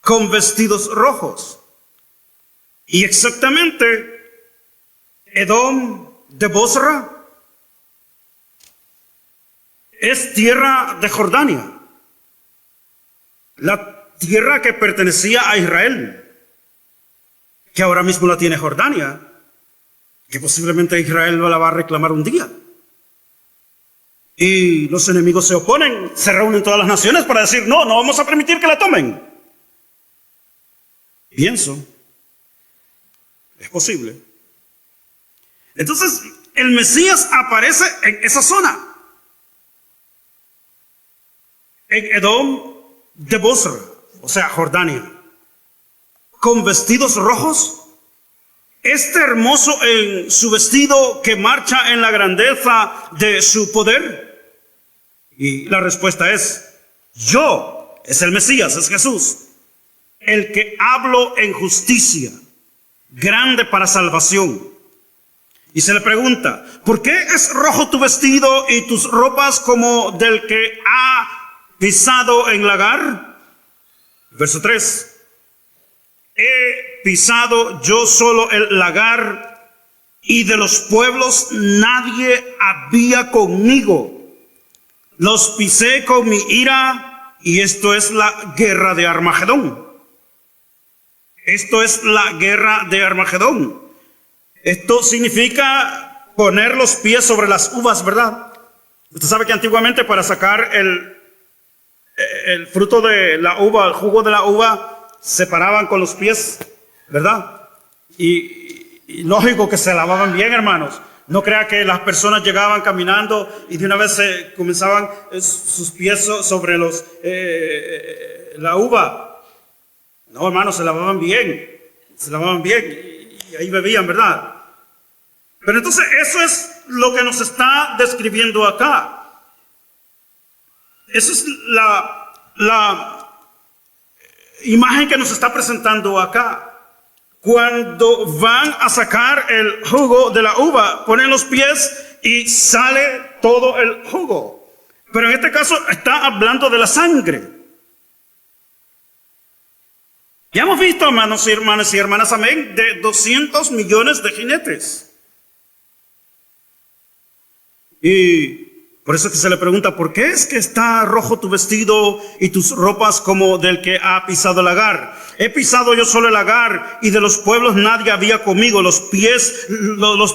con vestidos rojos? Y exactamente, Edom de Bosra es tierra de Jordania, la tierra que pertenecía a Israel, que ahora mismo la tiene Jordania, que posiblemente Israel no la va a reclamar un día. Y los enemigos se oponen, se reúnen todas las naciones para decir, no vamos a permitir que la tomen. Pienso, es posible. Entonces, el Mesías aparece en esa zona, en Edom de Bosra, o sea, Jordania, con vestidos rojos. Este hermoso en su vestido que marcha en la grandeza de su poder. Y la respuesta es, es el Mesías, es Jesús, el que hablo en justicia. grande para salvación. Y se le pregunta, ¿por qué es rojo tu vestido y tus ropas como del que ha pisado en lagar? Verso 3. He pisado yo solo el lagar, y de los pueblos nadie había conmigo. Los pisé con mi ira, y esto es la guerra de Armagedón. Esto es la guerra de Armagedón. Esto significa poner los pies sobre las uvas, ¿verdad? Usted sabe que antiguamente para sacar el fruto de la uva, el jugo de la uva, se paraban con los pies, ¿verdad? Y lógico que se lavaban bien, hermanos. No crea que las personas llegaban caminando y de una vez se comenzaban sus pies sobre la uva. No, hermanos, se lavaban bien y ahí bebían, ¿verdad? Pero entonces eso es lo que nos está describiendo acá. Esa es la imagen que nos está presentando acá. Cuando van a sacar el jugo de la uva, ponen los pies y sale todo el jugo. Pero en este caso está hablando de la sangre. Ya hemos visto, hermanos y hermanas, amén, de 200 millones de jinetes. Y por eso es que se le pregunta, ¿por qué es que está rojo tu vestido y tus ropas como del que ha pisado el lagar? He pisado yo solo el lagar, y de los pueblos nadie había conmigo. Los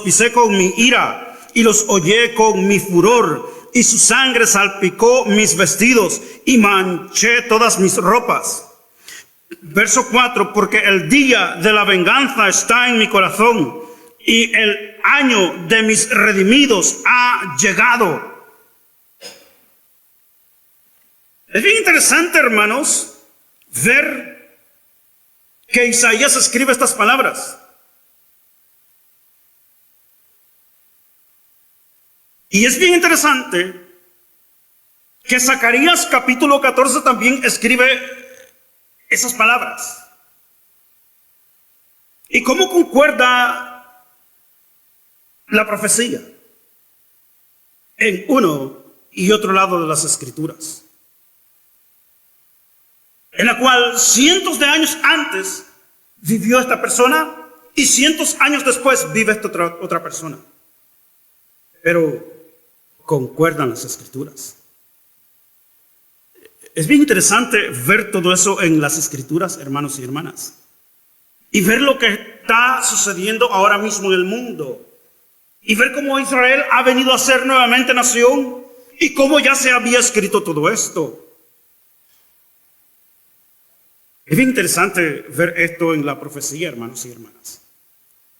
pisé con mi ira y los hollé con mi furor, y su sangre salpicó mis vestidos y manché todas mis ropas. Verso 4, porque el día de la venganza está en mi corazón, y el año de mis redimidos ha llegado. Es bien interesante, hermanos, ver que Isaías escribe estas palabras. Y es bien interesante que Zacarías capítulo 14 también escribe esas palabras. ¿Y cómo concuerda la profecía en uno y otro lado de las Escrituras? En la cual cientos de años antes vivió esta persona y cientos de años después vive esta otra persona. Pero concuerdan las Escrituras. Es bien interesante ver todo eso en las Escrituras, hermanos y hermanas. Y ver lo que está sucediendo ahora mismo en el mundo. Y ver cómo Israel ha venido a ser nuevamente nación y cómo ya se había escrito todo esto. Es bien interesante ver esto en la profecía, hermanos y hermanas.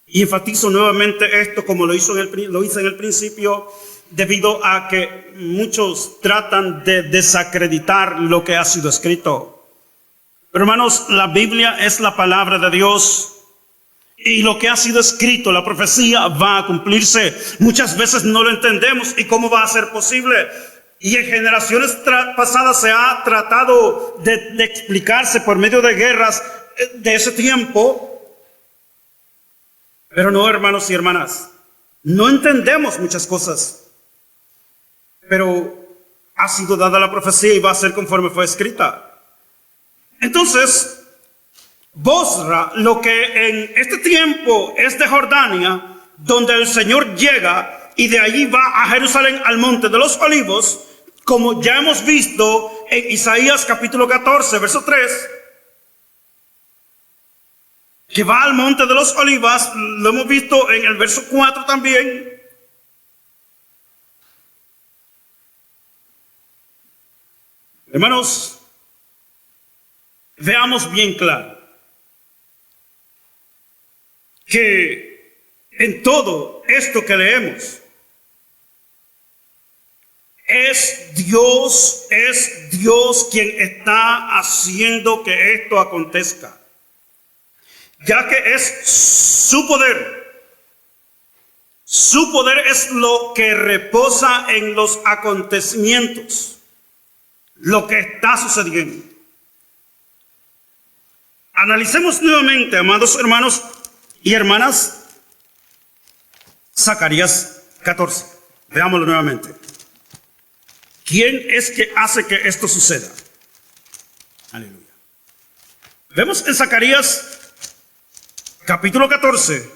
Y enfatizo nuevamente esto como lo hice en el principio, debido a que muchos tratan de desacreditar lo que ha sido escrito. Pero hermanos, la Biblia es la palabra de Dios. Y lo que ha sido escrito, la profecía, va a cumplirse. Muchas veces no lo entendemos. ¿Y cómo va a ser posible? Y en generaciones pasadas se ha tratado de explicarse por medio de guerras de ese tiempo. Pero no, hermanos y hermanas, no entendemos muchas cosas. Pero ha sido dada la profecía y va a ser conforme fue escrita. Entonces, Bosra, lo que en este tiempo es de Jordania, donde el Señor llega y de allí va a Jerusalén al monte de los olivos, como ya hemos visto en Isaías capítulo 14, verso 3, que va al monte de los olivos, lo hemos visto en el verso 4 también. Hermanos, veamos bien claro que en todo esto que leemos, es Dios quien está haciendo que esto acontezca, ya que es su poder. Su poder es lo que reposa en los acontecimientos, lo que está sucediendo. Analicemos nuevamente, amados hermanos, y hermanas, Zacarías 14. Veámoslo nuevamente. ¿Quién es que hace que esto suceda? Aleluya. Vemos en Zacarías capítulo 14,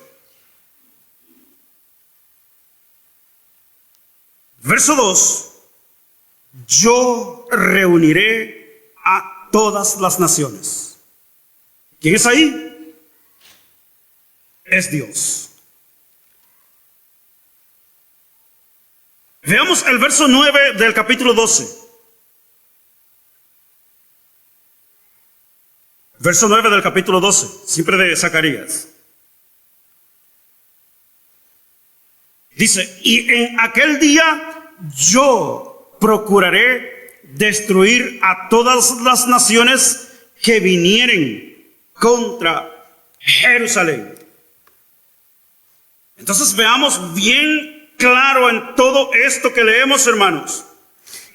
verso 2. Yo reuniré a todas las naciones. ¿Quién es ahí? Es Dios. Veamos el verso 9 del capítulo 12. Verso 9 del capítulo 12, siempre de Zacarías. Dice, y en aquel día yo procuraré destruir a todas las naciones que vinieren contra Jerusalén. Entonces veamos bien claro en todo esto que leemos, hermanos,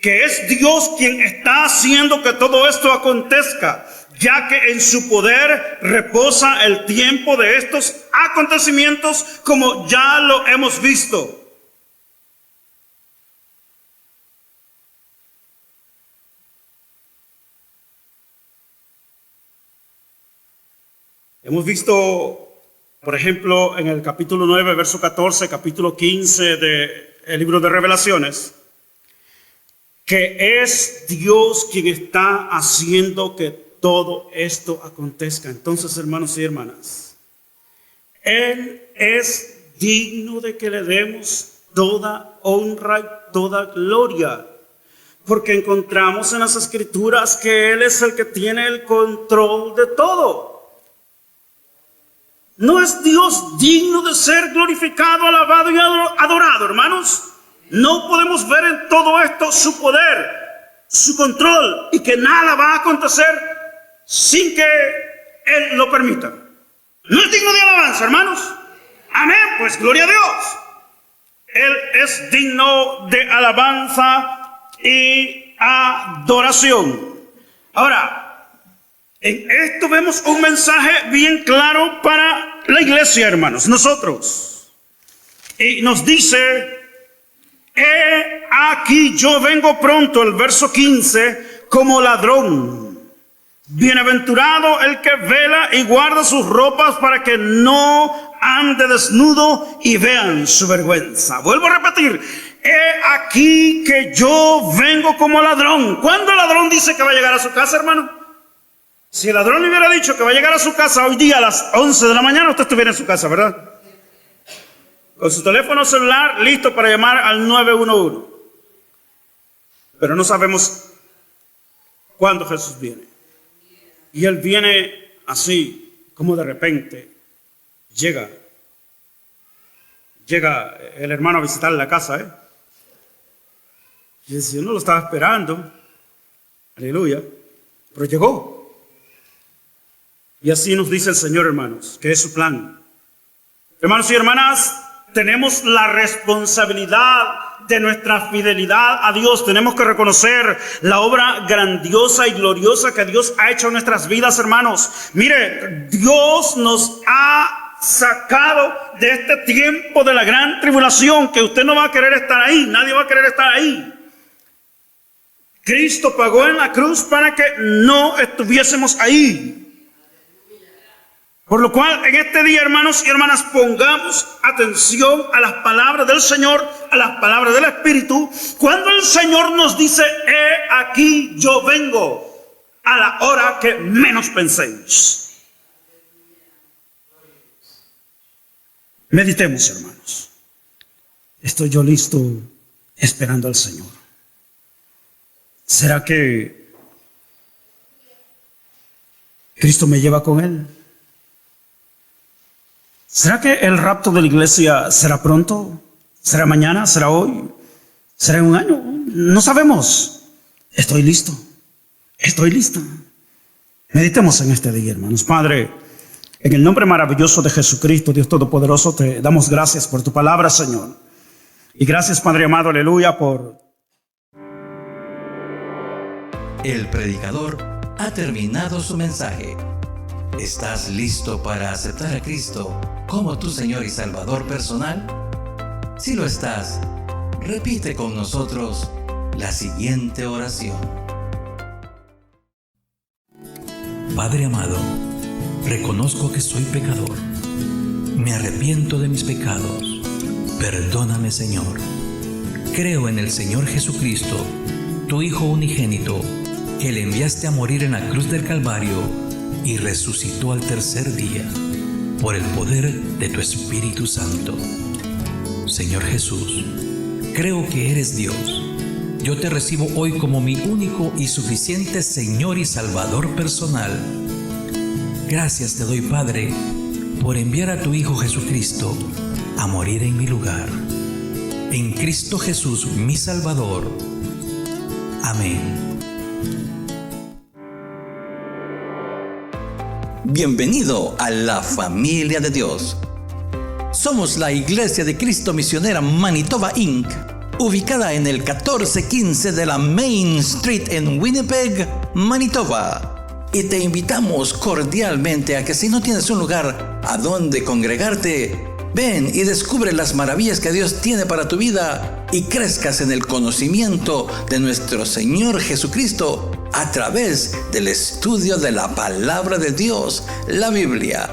que es Dios quien está haciendo que todo esto acontezca, ya que en su poder reposa el tiempo de estos acontecimientos, como ya lo hemos visto. Hemos visto, por ejemplo, en el capítulo 9, verso 14, capítulo 15 del libro de Revelaciones, que es Dios quien está haciendo que todo esto acontezca. Entonces, hermanos y hermanas, Él es digno de que le demos toda honra y toda gloria, porque encontramos en las Escrituras que Él es el que tiene el control de todo. ¿No es Dios digno de ser glorificado, alabado y adorado, hermanos? No podemos ver en todo esto su poder, su control, y que nada va a acontecer sin que Él lo permita. ¿No es digno de alabanza, hermanos? Amén, pues gloria a Dios. Él es digno de alabanza y adoración. Ahora, en esto vemos un mensaje bien claro para la iglesia, hermanos, nosotros. Y nos dice, he aquí yo vengo pronto, el verso 15, como ladrón. Bienaventurado el que vela y guarda sus ropas para que no ande desnudo y vean su vergüenza. Vuelvo a repetir, he aquí que yo vengo como ladrón. ¿Cuándo el ladrón dice que va a llegar a su casa, hermano? Si el ladrón le hubiera dicho que va a llegar a su casa hoy día a las 11 de la mañana, usted estuviera en su casa, ¿verdad? Con su teléfono celular listo para llamar al 911. Pero no sabemos cuándo Jesús viene. Y Él viene así, como de repente. Llega el hermano a visitar la casa, Y dice, yo no lo estaba esperando. Aleluya. Pero llegó. Y así nos dice el Señor, hermanos, que es su plan. Hermanos y hermanas, tenemos la responsabilidad de nuestra fidelidad a Dios. Tenemos que reconocer la obra grandiosa y gloriosa que Dios ha hecho en nuestras vidas, hermanos. Mire, Dios nos ha sacado de este tiempo de la gran tribulación, que usted no va a querer estar ahí, nadie va a querer estar ahí. Cristo pagó en la cruz para que no estuviésemos ahí. Por lo cual, en este día, hermanos y hermanas, pongamos atención a las palabras del Señor, a las palabras del Espíritu. Cuando el Señor nos dice, he aquí yo vengo, a la hora que menos penséis. Meditemos, hermanos. Estoy yo listo esperando al Señor. ¿Será que Cristo me lleva con Él? ¿Será que el rapto de la iglesia será pronto? ¿Será mañana? ¿Será hoy? ¿Será en un año? No sabemos. Estoy listo. Estoy lista. Meditemos en este día, hermanos. Padre, en el nombre maravilloso de Jesucristo, Dios Todopoderoso, te damos gracias por tu palabra, Señor. Y gracias, Padre amado, aleluya, por... El predicador ha terminado su mensaje. ¿Estás listo para aceptar a Cristo como tu Señor y Salvador personal? Si lo estás, repite con nosotros la siguiente oración. Padre amado, reconozco que soy pecador. Me arrepiento de mis pecados. Perdóname, Señor. Creo en el Señor Jesucristo, tu Hijo unigénito, que le enviaste a morir en la cruz del Calvario y resucitó al tercer día por el poder de tu Espíritu Santo. Señor Jesús, creo que eres Dios. Yo te recibo hoy como mi único y suficiente Señor y Salvador personal. Gracias te doy, Padre, por enviar a tu Hijo Jesucristo a morir en mi lugar. En Cristo Jesús, mi Salvador. Amén. Bienvenido a la familia de Dios. Somos la Iglesia de Cristo Misionera Manitoba Inc., ubicada en el 1415 de la Main Street en Winnipeg, Manitoba. Y te invitamos cordialmente a que si no tienes un lugar a donde congregarte, ven y descubre las maravillas que Dios tiene para tu vida y crezcas en el conocimiento de nuestro Señor Jesucristo a través del estudio de la palabra de Dios, la Biblia.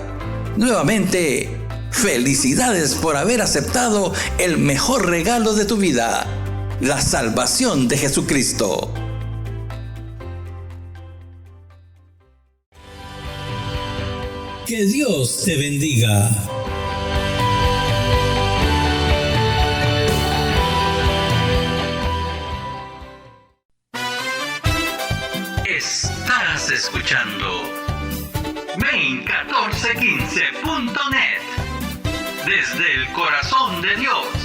Nuevamente, felicidades por haber aceptado el mejor regalo de tu vida, la salvación de Jesucristo. Que Dios te bendiga. Estás escuchando Main1415.net desde el corazón de Dios.